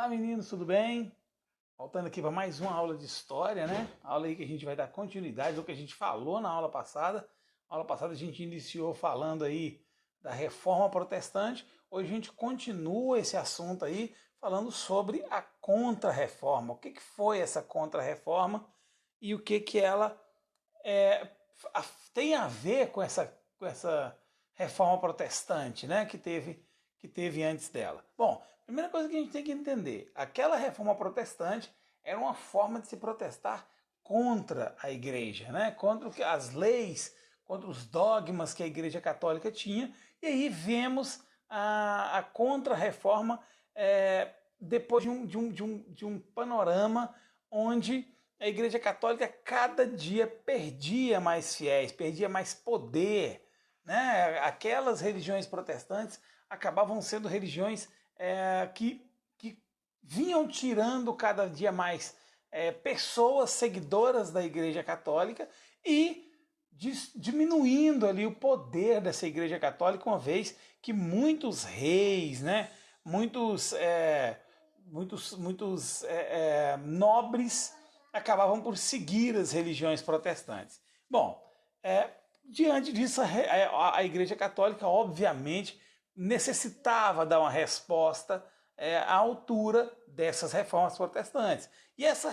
Olá meninos, tudo bem? Voltando aqui para mais uma aula de história, né? Aula aí que a gente vai dar continuidade ao que a gente falou na aula passada. Na aula passada a gente iniciou falando aí da Reforma Protestante. Hoje a gente continua esse assunto aí falando sobre a Contra-Reforma. O que foi essa Contra-Reforma e o que ela tem a ver com essa Reforma Protestante, né? Que teve antes dela. Bom, primeira coisa que a gente tem que entender, aquela reforma protestante era uma forma de se protestar contra a igreja, né? Contra as leis, contra os dogmas que a igreja católica tinha, e aí vemos a contra-reforma depois de um panorama onde a igreja católica cada dia perdia mais fiéis, perdia mais poder, né? Aquelas religiões protestantes acabavam sendo religiões que vinham tirando cada dia mais pessoas seguidoras da Igreja Católica e diminuindo ali o poder dessa Igreja Católica, uma vez que muitos reis, né, muitos nobres acabavam por seguir as religiões protestantes. Bom, diante disso, a Igreja Católica, obviamente, necessitava dar uma resposta à altura dessas reformas protestantes. E essa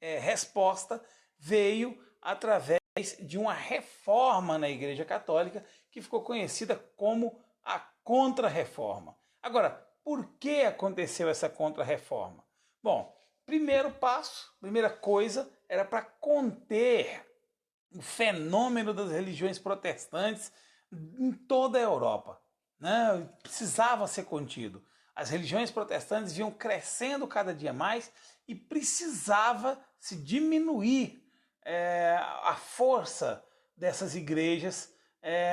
resposta veio através de uma reforma na Igreja Católica que ficou conhecida como a Contra-Reforma. Agora, por que aconteceu essa Contra-Reforma? Bom, primeiro passo, primeira coisa, era para conter o fenômeno das religiões protestantes em toda a Europa, né? Precisava ser contido. As religiões protestantes vinham crescendo cada dia mais e precisava se diminuir a força dessas igrejas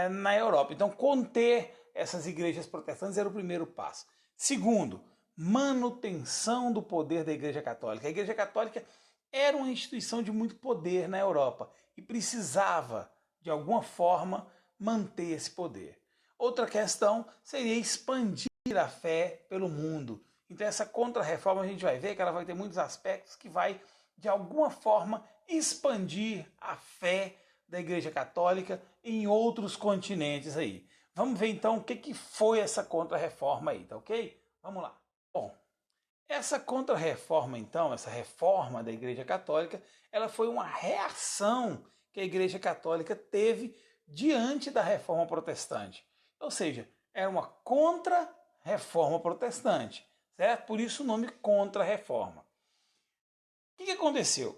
na Europa. Então, conter essas igrejas protestantes era o primeiro passo. Segundo, manutenção do poder da Igreja Católica. A Igreja Católica era uma instituição de muito poder na Europa e precisava, de alguma forma, manter esse poder. Outra questão seria expandir a fé pelo mundo. Então essa contra-reforma a gente vai ver que ela vai ter muitos aspectos que vai, de alguma forma, expandir a fé da Igreja Católica em outros continentes aí. Vamos ver então o que foi essa contra-reforma aí, tá ok? Vamos lá. Bom, essa contra-reforma então, essa reforma da Igreja Católica, ela foi uma reação que a Igreja Católica teve diante da Reforma Protestante. Ou seja, era uma contra-reforma protestante, certo? Por isso o nome contra-reforma. O que aconteceu?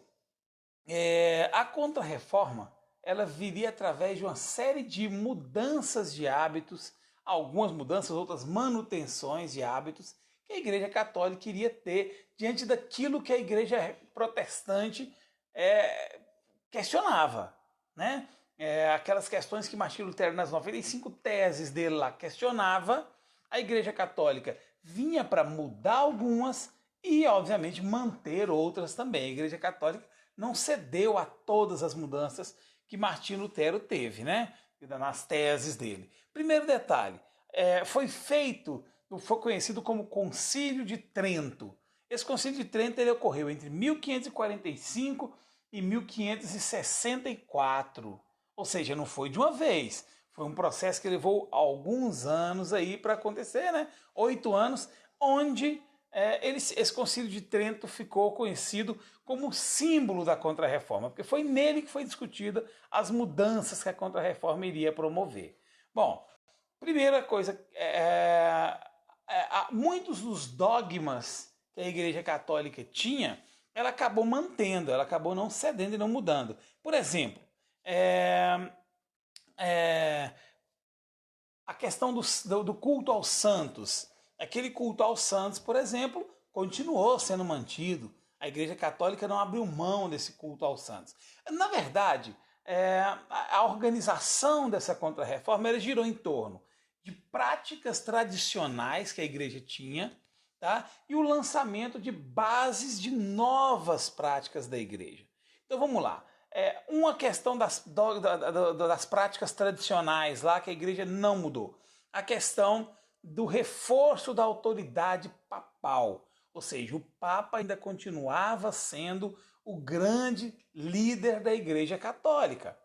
A contra-reforma ela viria através de uma série de mudanças de hábitos, algumas mudanças, outras manutenções de hábitos que a Igreja Católica iria ter diante daquilo que a Igreja Protestante questionava, né? Aquelas questões que Martinho Lutero, nas 95 teses dele lá, questionava, a Igreja Católica vinha para mudar algumas e, obviamente, manter outras também. A Igreja Católica não cedeu a todas as mudanças que Martinho Lutero teve, né? Nas teses dele. Primeiro detalhe, foi conhecido como Concílio de Trento. Esse Concílio de Trento ele ocorreu entre 1545 e 1564. Ou seja, não foi de uma vez. Foi um processo que levou alguns anos aí para acontecer, né? 8 anos, onde esse Concílio de Trento ficou conhecido como símbolo da Contra-Reforma, porque foi nele que foi discutida as mudanças que a Contra-Reforma iria promover. Bom, primeira coisa, muitos dos dogmas que a Igreja Católica tinha, ela acabou mantendo, ela acabou não cedendo e não mudando. Por exemplo, a questão do culto aos santos. Aquele culto aos santos, por exemplo, continuou sendo mantido. A Igreja Católica não abriu mão desse culto aos santos. Na verdade, a organização dessa contra-reforma ela girou em torno de práticas tradicionais que a Igreja tinha, tá? E o lançamento de bases de novas práticas da Igreja. Então vamos lá. Uma questão das práticas tradicionais lá que a Igreja não mudou. A questão do reforço da autoridade papal. Ou seja, o Papa ainda continuava sendo o grande líder da Igreja Católica.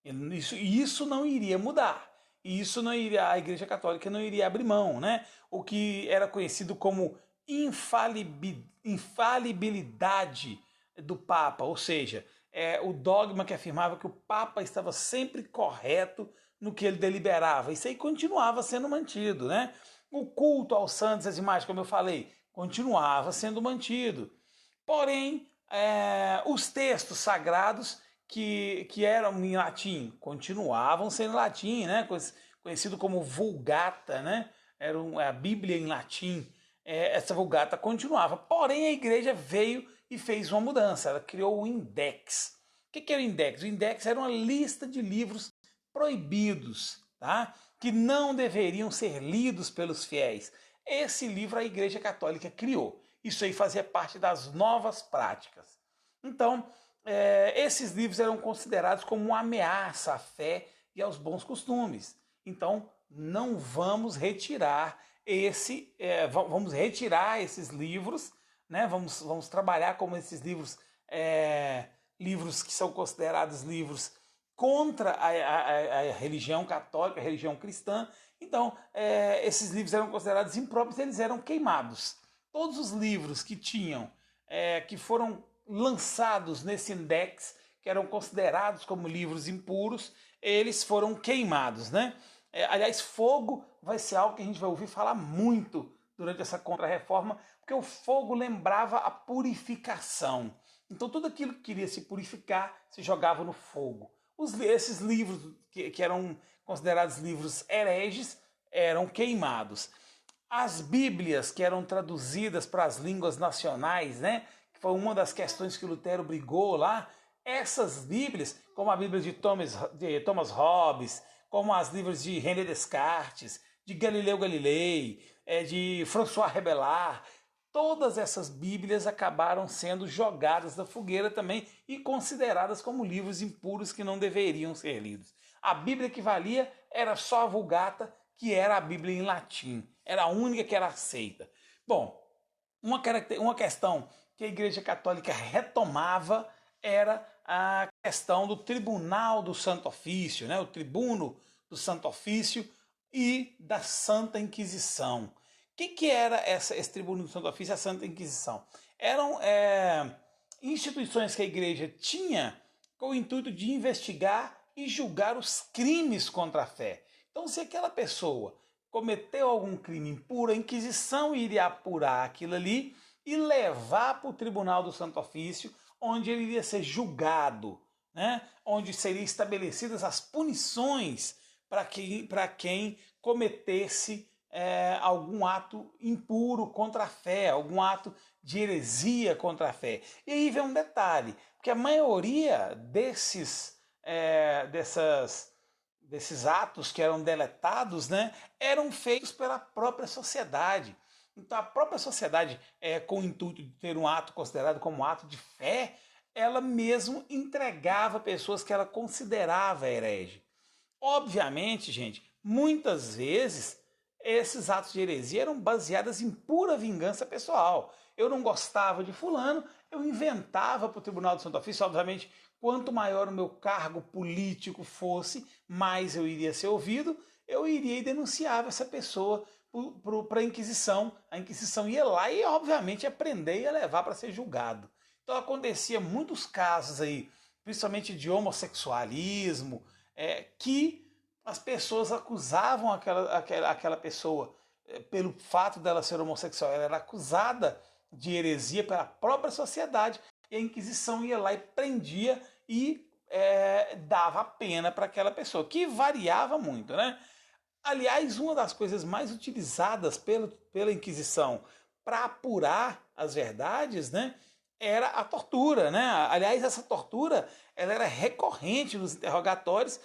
Isso não iria mudar. Isso não iria, a Igreja Católica não iria abrir mão, né? O que era conhecido como infalibilidade do Papa, ou seja, o dogma que afirmava que o Papa estava sempre correto no que ele deliberava. Isso aí continuava sendo mantido, né? O culto aos santos e às imagens, como eu falei, continuava sendo mantido. Porém, os textos sagrados que eram em latim continuavam sendo em latim, né? Conhecido como Vulgata, né? Era a Bíblia em latim. Essa Vulgata continuava. Porém, a igreja veio e fez uma mudança. Ela criou o Index. O que era o Index? O Index era uma lista de livros proibidos, tá? Que não deveriam ser lidos pelos fiéis. Esse livro a Igreja Católica criou. Isso aí fazia parte das novas práticas. Então, esses livros eram considerados como uma ameaça à fé e aos bons costumes. Então, não vamos retirar vamos retirar esses livros, né? Vamos trabalhar como esses livros, livros que são considerados livros contra a religião católica, a religião cristã. Então, esses livros eram considerados impróprios, eles eram queimados. Todos os livros que que foram lançados nesse index, que eram considerados como livros impuros, eles foram queimados, né? Aliás, fogo vai ser algo que a gente vai ouvir falar muito durante essa contra-reforma, porque o fogo lembrava a purificação. Então, tudo aquilo que queria se purificar se jogava no fogo. Esses livros que eram considerados livros hereges eram queimados. As Bíblias que eram traduzidas para as línguas nacionais, né, que foi uma das questões que Lutero brigou lá, essas Bíblias, como a Bíblia de Thomas Hobbes, como as Bíblias de René Descartes, de Galileu Galilei, de François Rabelais, todas essas Bíblias acabaram sendo jogadas da fogueira também e consideradas como livros impuros que não deveriam ser lidos. A Bíblia que valia era só a Vulgata, que era a Bíblia em latim. Era a única que era aceita. Bom, uma questão que a Igreja Católica retomava era a questão do Tribunal do Santo Ofício, né? O Tribuno do Santo Ofício e da Santa Inquisição. O que era esse Tribuno do Santo Ofício e a Santa Inquisição? Eram instituições que a Igreja tinha com o intuito de investigar e julgar os crimes contra a fé. Então, se aquela pessoa cometeu algum crime impuro, a Inquisição iria apurar aquilo ali e levar para o Tribunal do Santo Ofício, onde ele iria ser julgado, né? Onde seriam estabelecidas as punições para quem cometesse algum ato impuro contra a fé, algum ato de heresia contra a fé. E aí vem um detalhe, porque a maioria desses atos que eram deletados, né, eram feitos pela própria sociedade. Então a própria sociedade, com o intuito de ter um ato considerado como um ato de fé, ela mesmo entregava pessoas que ela considerava herege. Obviamente, gente, muitas vezes esses atos de heresia eram baseados em pura vingança pessoal. Eu não gostava de fulano, eu inventava para o Tribunal do Santo Ofício. Obviamente, quanto maior o meu cargo político fosse, mais eu iria ser ouvido, eu iria e denunciava essa pessoa para a Inquisição. A Inquisição ia lá e, obviamente, ia prender e ia levar para ser julgado. Então acontecia muitos casos aí, principalmente de homossexualismo, que as pessoas acusavam aquela pessoa pelo fato dela ser homossexual. Ela era acusada de heresia pela própria sociedade e a Inquisição ia lá e prendia e dava a pena para aquela pessoa, que variava muito, né? Aliás, uma das coisas mais utilizadas pela Inquisição para apurar as verdades, né, era a tortura, né? Aliás, essa tortura ela era recorrente nos interrogatórios,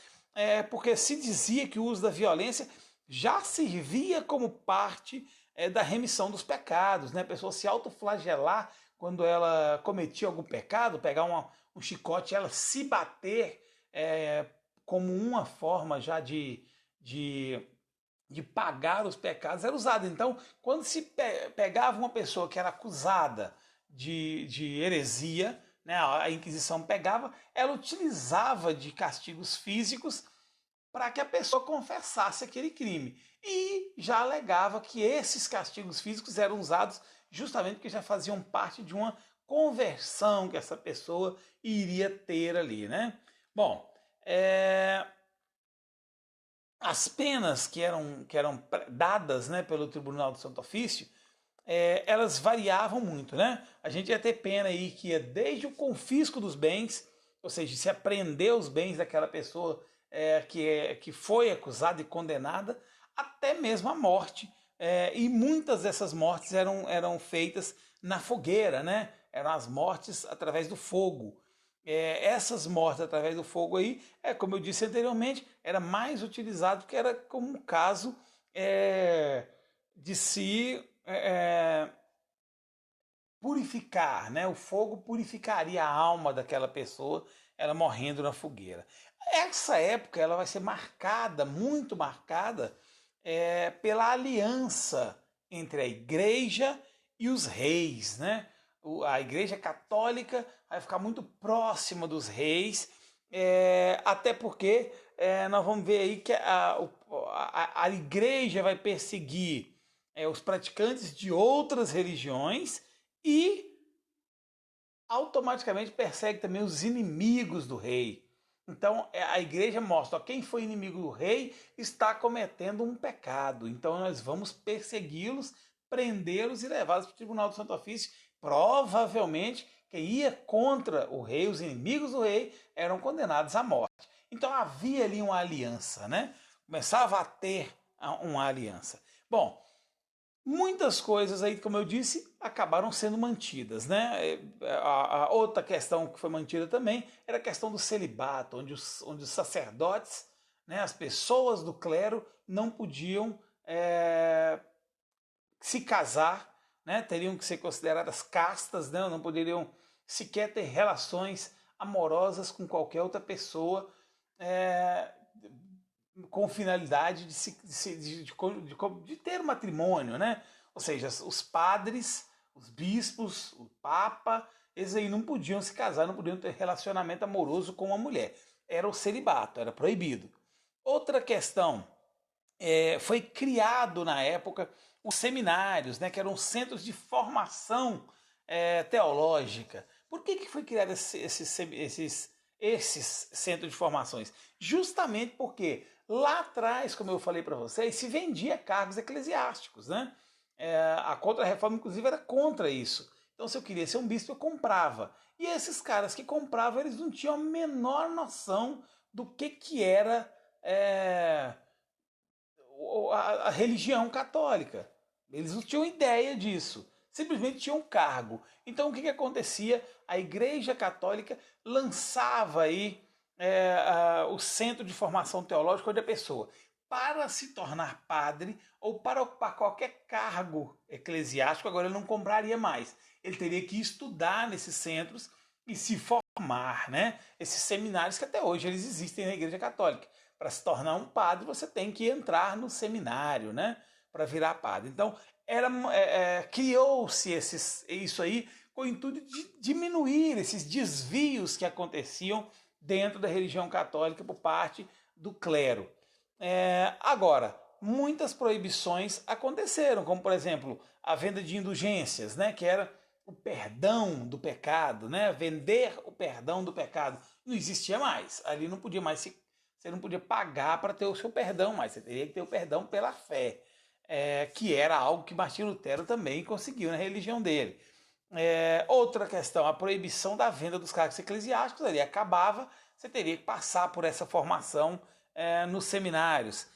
porque se dizia que o uso da violência já servia como parte da remissão dos pecados, né? A pessoa se autoflagelar quando ela cometia algum pecado, pegar um chicote, ela se bater como uma forma já de de pagar os pecados era usada. Então, quando se pegava uma pessoa que era acusada de heresia, né, a Inquisição pegava, ela utilizava de castigos físicos para que a pessoa confessasse aquele crime. E já alegava que esses castigos físicos eram usados justamente porque já faziam parte de uma conversão que essa pessoa iria ter ali, né? Bom, as penas que eram dadas, né, pelo Tribunal do Santo Ofício, elas variavam muito, né? A gente ia ter pena aí que ia desde o confisco dos bens, ou seja, se apreender os bens daquela pessoa que foi acusada e condenada, até mesmo a morte. E muitas dessas mortes eram feitas na fogueira, né? Eram as mortes através do fogo. Essas mortes através do fogo aí, como eu disse anteriormente, era mais utilizado porque era como um caso de se purificar, né? O fogo purificaria a alma daquela pessoa, ela morrendo na fogueira. Essa época ela vai ser marcada, muito marcada, pela aliança entre a igreja e os reis, né? A igreja católica vai ficar muito próxima dos reis, até porque nós vamos ver aí que a igreja vai perseguir os praticantes de outras religiões e automaticamente persegue também os inimigos do rei. Então a igreja mostra, ó, quem foi inimigo do rei está cometendo um pecado. Então nós vamos persegui-los, prendê-los e levá-los para o Tribunal do Santo Ofício. Provavelmente quem ia contra o rei, os inimigos do rei, eram condenados à morte. Então havia ali uma aliança, né? Começava a ter uma aliança. Bom, muitas coisas aí, como eu disse, acabaram sendo mantidas, né? A outra questão que foi mantida também era a questão do celibato, onde os sacerdotes, né, as pessoas do clero, não podiam se casar, né? Teriam que ser consideradas castas, né? Não poderiam sequer ter relações amorosas com qualquer outra pessoa, com finalidade de ter matrimônio, né? Ou seja, os padres, os bispos, o papa, eles aí não podiam se casar, não podiam ter relacionamento amoroso com uma mulher. Era o celibato, era proibido. Outra questão, foi criado na época os seminários, né, que eram centros de formação teológica. Por que foi criado esses centros de formações? Justamente porque lá atrás, como eu falei para vocês, se vendia cargos eclesiásticos, né? A Contra-Reforma, inclusive, era contra isso. Então, se eu queria ser um bispo, eu comprava. E esses caras que compravam, eles não tinham a menor noção do que era a religião católica. Eles não tinham ideia disso. Simplesmente tinham um cargo. Então, o que acontecia? A Igreja Católica lançava aí o centro de formação teológica onde a pessoa, para se tornar padre ou para ocupar qualquer cargo eclesiástico, agora ele não compraria mais. Ele teria que estudar nesses centros e se formar, né? Esses seminários que até hoje eles existem na Igreja Católica. Para se tornar um padre, você tem que entrar no seminário, né? Para virar padre. Então, criou-se isso aí com o intuito de diminuir esses desvios que aconteciam dentro da religião católica por parte do clero. Agora, muitas proibições aconteceram, como por exemplo a venda de indulgências, né, que era o perdão do pecado, né, vender o perdão do pecado. Não existia mais. Ali não podia mais você não podia pagar para ter o seu perdão mais. Você teria que ter o perdão pela fé, que era algo que Martinho Lutero também conseguiu na religião dele. Outra questão, a proibição da venda dos cargos eclesiásticos, ali acabava, você teria que passar por essa formação nos seminários.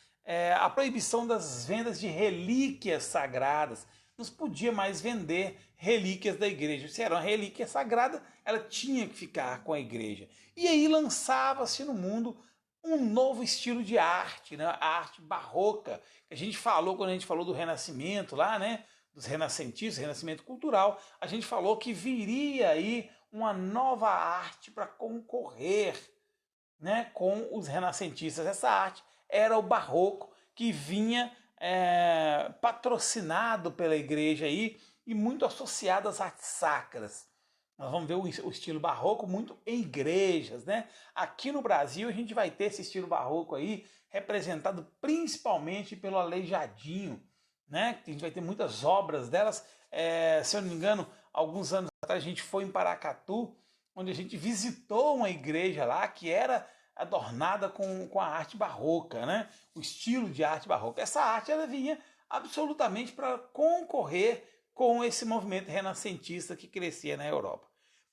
A proibição das vendas de relíquias sagradas, não se podia mais vender relíquias da igreja. Se era uma relíquia sagrada, ela tinha que ficar com a igreja. E aí lançava-se no mundo um novo estilo de arte, né? A arte barroca, que a gente falou quando a gente falou do Renascimento lá, né? Dos renascentistas, renascimento cultural, a gente falou que viria aí uma nova arte para concorrer, né, com os renascentistas. Essa arte era o barroco, que vinha patrocinado pela igreja aí e muito associado às artes sacras. Nós vamos ver o estilo barroco muito em igrejas, né? Aqui no Brasil a gente vai ter esse estilo barroco aí representado principalmente pelo Aleijadinho, né? A gente vai ter muitas obras delas. Se eu não me engano, alguns anos atrás a gente foi em Paracatu, onde a gente visitou uma igreja lá que era adornada com a arte barroca, né? O estilo de arte barroca. Essa arte ela vinha absolutamente para concorrer com esse movimento renascentista que crescia na Europa.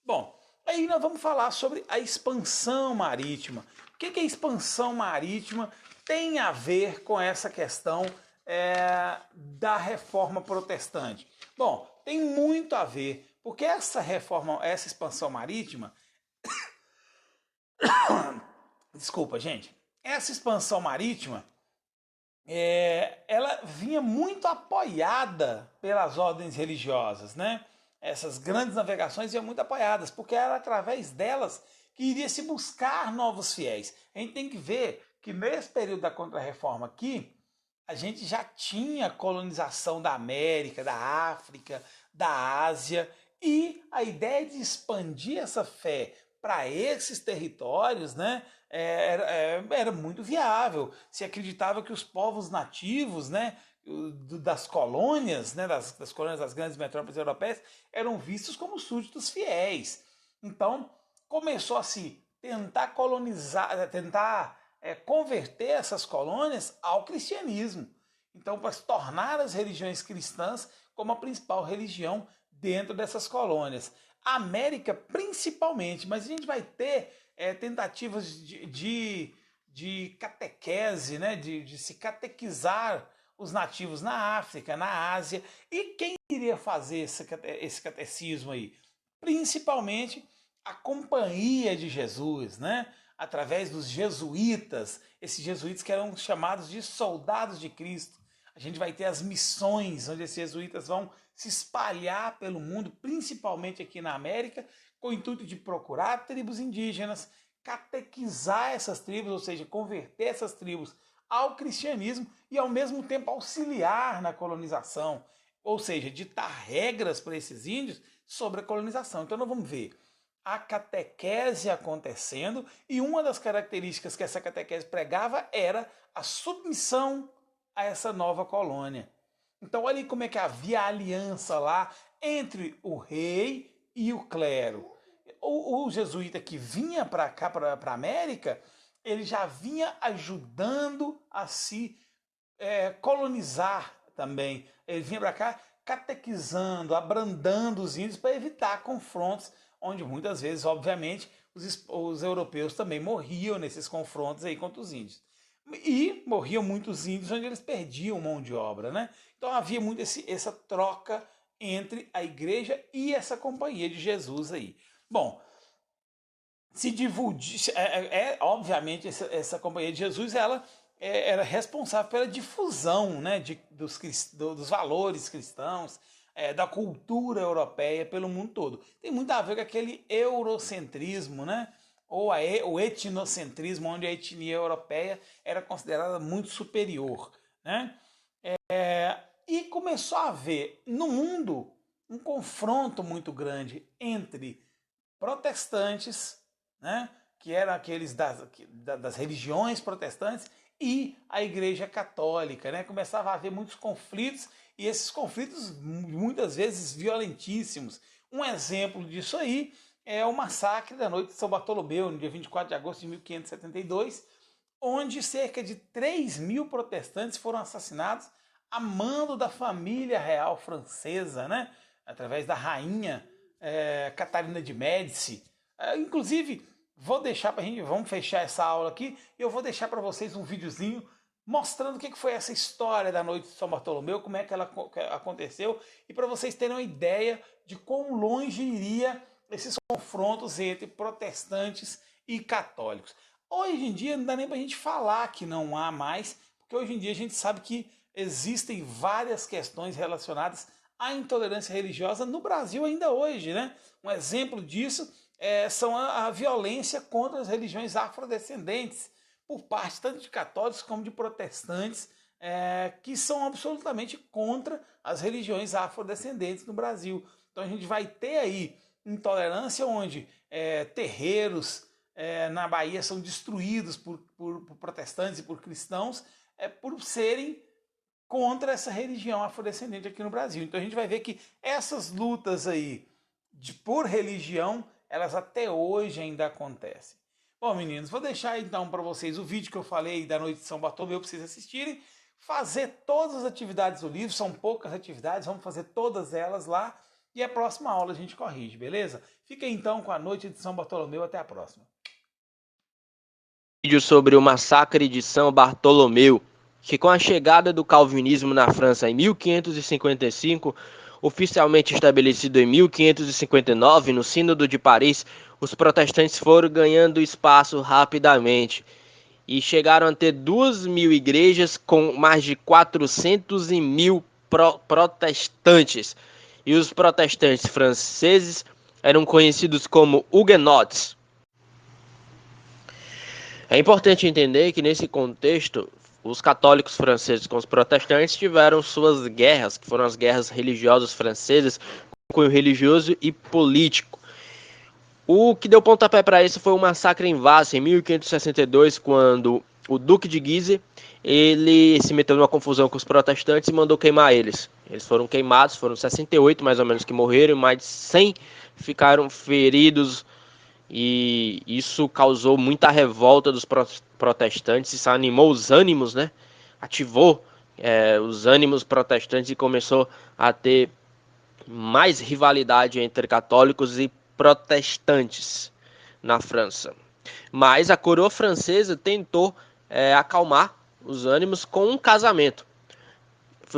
Bom, aí nós vamos falar sobre a expansão marítima. O que a expansão marítima tem a ver com essa questão da reforma protestante? Bom, tem muito a ver, porque essa expansão marítima, desculpa, gente, essa expansão marítima ela vinha muito apoiada pelas ordens religiosas, né? Essas grandes navegações iam muito apoiadas, porque era através delas que iria se buscar novos fiéis. A gente tem que ver que nesse período da Contra-Reforma aqui, a gente já tinha colonização da América, da África, da Ásia, e a ideia de expandir essa fé para esses territórios, né, era muito viável. Se acreditava que os povos nativos, né, das colônias, né, das colônias das grandes metrópoles europeias, eram vistos como súditos fiéis. Então, começou a se tentar colonizar, tentar converter essas colônias ao cristianismo. Então, para se tornar as religiões cristãs como a principal religião dentro dessas colônias. A América principalmente, mas a gente vai ter tentativas de catequese, né? de se catequizar os nativos na África, na Ásia. E quem iria fazer esse catecismo aí? Principalmente a Companhia de Jesus, né? Através dos jesuítas, esses jesuítas que eram chamados de soldados de Cristo. A gente vai ter as missões, onde esses jesuítas vão se espalhar pelo mundo, principalmente aqui na América, com o intuito de procurar tribos indígenas, catequizar essas tribos, ou seja, converter essas tribos ao cristianismo e ao mesmo tempo auxiliar na colonização, ou seja, ditar regras para esses índios sobre a colonização. Então nós vamos ver a catequese acontecendo, e uma das características que essa catequese pregava era a submissão a essa nova colônia. Então olha aí como é que havia aliança lá entre o rei e o clero. O jesuíta que vinha para cá, para a América, ele já vinha ajudando a se colonizar também. Ele vinha para cá catequizando, abrandando os índios para evitar confrontos, onde muitas vezes, obviamente, os europeus também morriam nesses confrontos aí contra os índios. E morriam muitos índios onde eles perdiam mão de obra, né? Então havia muito essa troca entre a igreja e essa companhia de Jesus aí. Bom, se divulgue, obviamente essa companhia de Jesus, ela era responsável pela difusão, né, dos valores cristãos, da cultura europeia pelo mundo todo. Tem muito a ver com aquele eurocentrismo, né? Ou o etnocentrismo, onde a etnia europeia era considerada muito superior, né? E começou a haver no mundo um confronto muito grande entre protestantes, né, que eram aqueles das religiões protestantes, e a Igreja Católica, né? Começava a haver muitos conflitos, e esses conflitos muitas vezes violentíssimos. Um exemplo disso aí é o massacre da noite de São Bartolomeu, no dia 24 de agosto de 1572, onde cerca de 3.000 protestantes foram assassinados a mando da família real francesa, né? Através da rainha Catarina de Médici. Inclusive, vou deixar para a gente, vamos fechar essa aula aqui, e eu vou deixar para vocês um videozinho mostrando o que foi essa história da noite de São Bartolomeu, como é que ela aconteceu, e para vocês terem uma ideia de quão longe iria esses confrontos entre protestantes e católicos. Hoje em dia não dá nem para a gente falar que não há mais, porque hoje em dia a gente sabe que existem várias questões relacionadas à intolerância religiosa no Brasil ainda hoje, né? Um exemplo disso são a violência contra as religiões afrodescendentes, por parte tanto de católicos como de protestantes que são absolutamente contra as religiões afrodescendentes no Brasil. Então a gente vai ter aí intolerância onde terreiros na Bahia são destruídos por protestantes e por cristãos por serem contra essa religião afrodescendente aqui no Brasil. Então a gente vai ver que essas lutas aí por religião, elas até hoje ainda acontecem. Bom, meninos, vou deixar então para vocês o vídeo que eu falei da Noite de São Bartolomeu para vocês assistirem, fazer todas as atividades do livro, são poucas atividades, vamos fazer todas elas lá e a próxima aula a gente corrige, beleza? Fica então com a Noite de São Bartolomeu, até a próxima. Vídeo sobre o massacre de São Bartolomeu, que com a chegada do calvinismo na França em 1555, oficialmente estabelecido em 1559 no Sínodo de Paris, os protestantes foram ganhando espaço rapidamente e chegaram a ter 2.000 igrejas com mais de 400.000 protestantes. E os protestantes franceses eram conhecidos como huguenotes. É importante entender que nesse contexto, os católicos franceses com os protestantes tiveram suas guerras, que foram as guerras religiosas francesas, com cunho religioso e político. O que deu pontapé para isso foi o massacre em Vasse, em 1562, quando o Duque de Guise ele se meteu numa confusão com os protestantes e mandou queimar eles. Eles foram queimados, foram 68 mais ou menos que morreram, e mais de 100 ficaram feridos. E isso causou muita revolta dos protestantes, isso animou os ânimos, né? Ativou os ânimos protestantes e começou a ter mais rivalidade entre católicos e protestantes na França. Mas a coroa francesa tentou acalmar os ânimos com um casamento,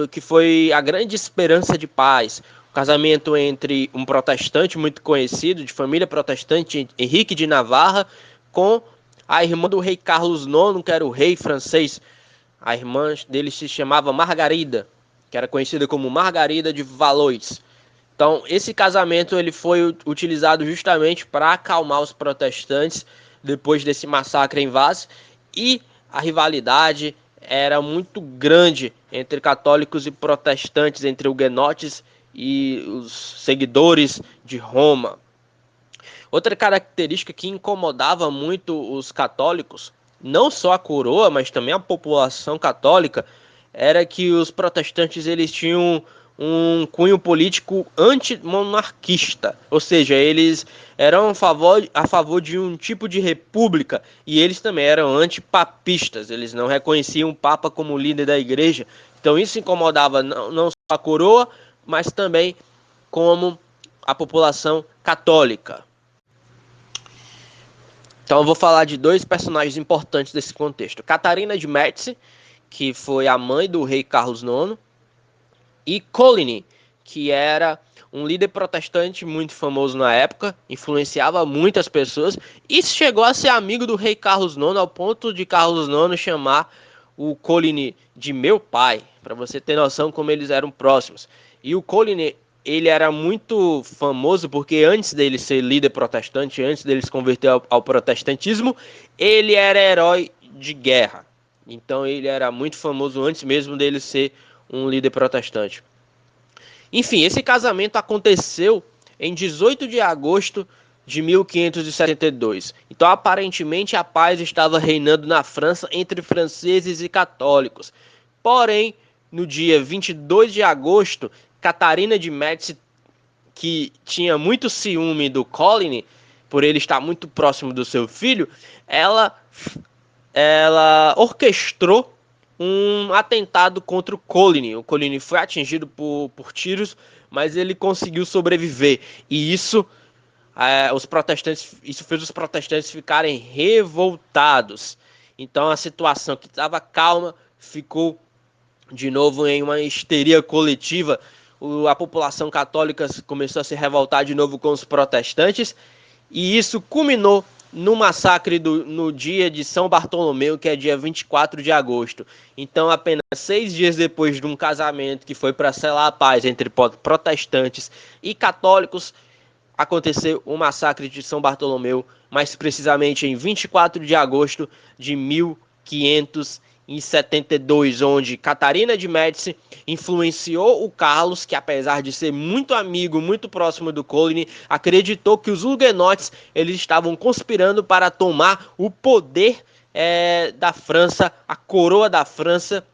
que foi a grande esperança de paz. Casamento entre um protestante muito conhecido, de família protestante, Henrique de Navarra, com a irmã do rei Carlos IX, que era o rei francês. A irmã dele se chamava Margarida, que era conhecida como Margarida de Valois. Então, esse casamento ele foi utilizado justamente para acalmar os protestantes depois desse massacre em Vasse, e a rivalidade era muito grande entre católicos e protestantes, entre huguenotes e os seguidores de Roma. Outra característica que incomodava muito os católicos, não só a coroa, mas também a população católica, era que os protestantes eles tinham um cunho político antimonarquista, ou seja, eles eram a favor de um tipo de república, e eles também eram antipapistas, eles não reconheciam o Papa como líder da igreja. Então isso incomodava não só a coroa, mas também como a população católica. Então eu vou falar de dois personagens importantes desse contexto. Catarina de Médici, que foi a mãe do rei Carlos IX, e Coligny, que era um líder protestante muito famoso na época, influenciava muitas pessoas e chegou a ser amigo do rei Carlos IX, ao ponto de Carlos IX chamar o Coligny de meu pai, para você ter noção como eles eram próximos. E o Coligny, ele era muito famoso porque antes dele ser líder protestante, antes dele se converter ao protestantismo, ele era herói de guerra. Então ele era muito famoso antes mesmo dele ser um líder protestante. Enfim, esse casamento aconteceu em 18 de agosto de 1572. Então, aparentemente, a paz estava reinando na França entre franceses e católicos. Porém, no dia 22 de agosto, Catarina de Médici, que tinha muito ciúme do Coligny, por ele estar muito próximo do seu filho, ela orquestrou um atentado contra o Coligny. O Coligny foi atingido por tiros, mas ele conseguiu sobreviver. E isso fez os protestantes ficarem revoltados. Então a situação que estava calma ficou de novo em uma histeria coletiva. A população católica começou a se revoltar de novo com os protestantes, e isso culminou no massacre no dia de São Bartolomeu, que é dia 24 de agosto. Então, apenas 6 dias depois de um casamento que foi para selar a paz entre protestantes e católicos, aconteceu o massacre de São Bartolomeu, mais precisamente em 24 de agosto de 1572. em 72, onde Catarina de Médici influenciou o Carlos, que apesar de ser muito amigo, muito próximo do Coligny, acreditou que os huguenotes eles estavam conspirando para tomar o poder da França, a coroa da França.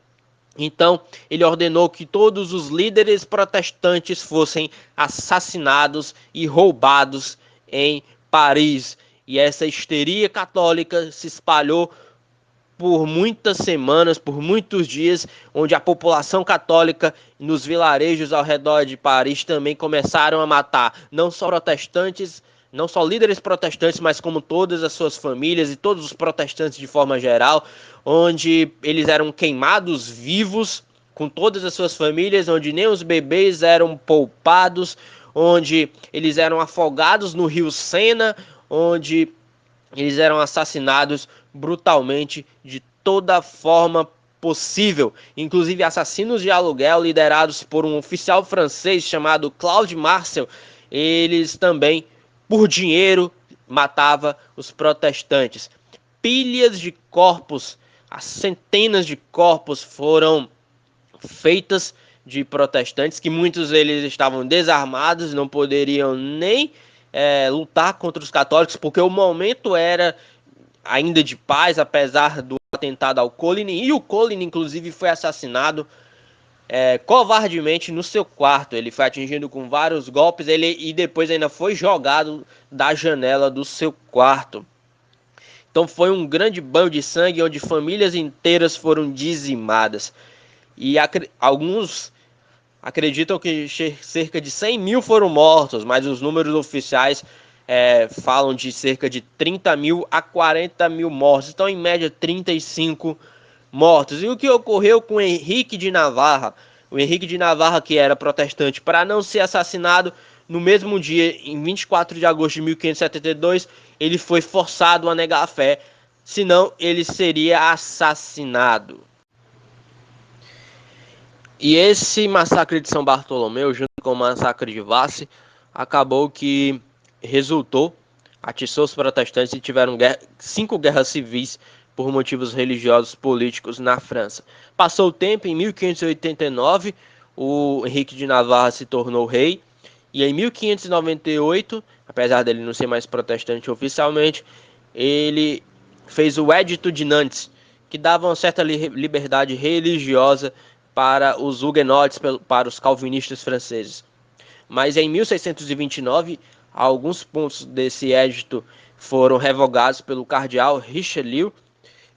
Então, ele ordenou que todos os líderes protestantes fossem assassinados e roubados em Paris. E essa histeria católica se espalhou por muitas semanas, por muitos dias, onde a população católica nos vilarejos ao redor de Paris também começaram a matar não só protestantes, não só líderes protestantes, mas como todas as suas famílias e todos os protestantes de forma geral, onde eles eram queimados vivos com todas as suas famílias, onde nem os bebês eram poupados, onde eles eram afogados no rio Sena, onde eles eram assassinados brutalmente de toda forma possível. Inclusive assassinos de aluguel liderados por um oficial francês chamado Claude Marcel, eles também, por dinheiro, matava os protestantes. Pilhas de corpos, as centenas de corpos foram feitas de protestantes, que muitos deles estavam desarmados, não poderiam nem lutar contra os católicos, porque o momento era ainda de paz, apesar do atentado ao Coligny, e o Coligny inclusive foi assassinado covardemente no seu quarto. Ele foi atingido com vários golpes e depois ainda foi jogado da janela do seu quarto. Então foi um grande banho de sangue, onde famílias inteiras foram dizimadas. E alguns acreditam que cerca de 100 mil foram mortos, mas os números oficiais falam de cerca de 30 mil a 40 mil mortos. Então, em média, 35 mortos. E o que ocorreu com Henrique de Navarra? O Henrique de Navarra, que era protestante, para não ser assassinado, no mesmo dia, em 24 de agosto de 1572, ele foi forçado a negar a fé, senão ele seria assassinado. E esse massacre de São Bartolomeu, junto com o massacre de Vassy, acabou que atiçou os protestantes e tiveram 5 guerras civis por motivos religiosos políticos na França. Passou o tempo, em 1589, o Henrique de Navarra se tornou rei, e em 1598, apesar dele não ser mais protestante oficialmente, ele fez o Edito de Nantes, que dava uma certa liberdade religiosa para os huguenotes, para os calvinistas franceses. Mas em 1629, alguns pontos desse edito foram revogados pelo cardeal Richelieu,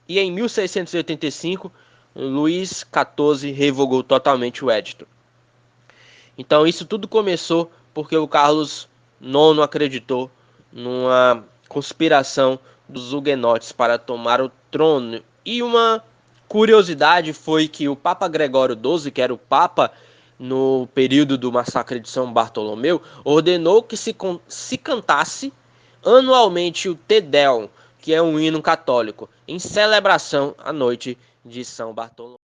e em 1685, Luís XIV revogou totalmente o edito. Então isso tudo começou porque o Carlos IX acreditou numa conspiração dos huguenotes para tomar o trono. E uma curiosidade foi que o Papa Gregório XII, que era o Papa no período do massacre de São Bartolomeu, ordenou que se cantasse anualmente o Te Deum, que é um hino católico, em celebração à noite de São Bartolomeu.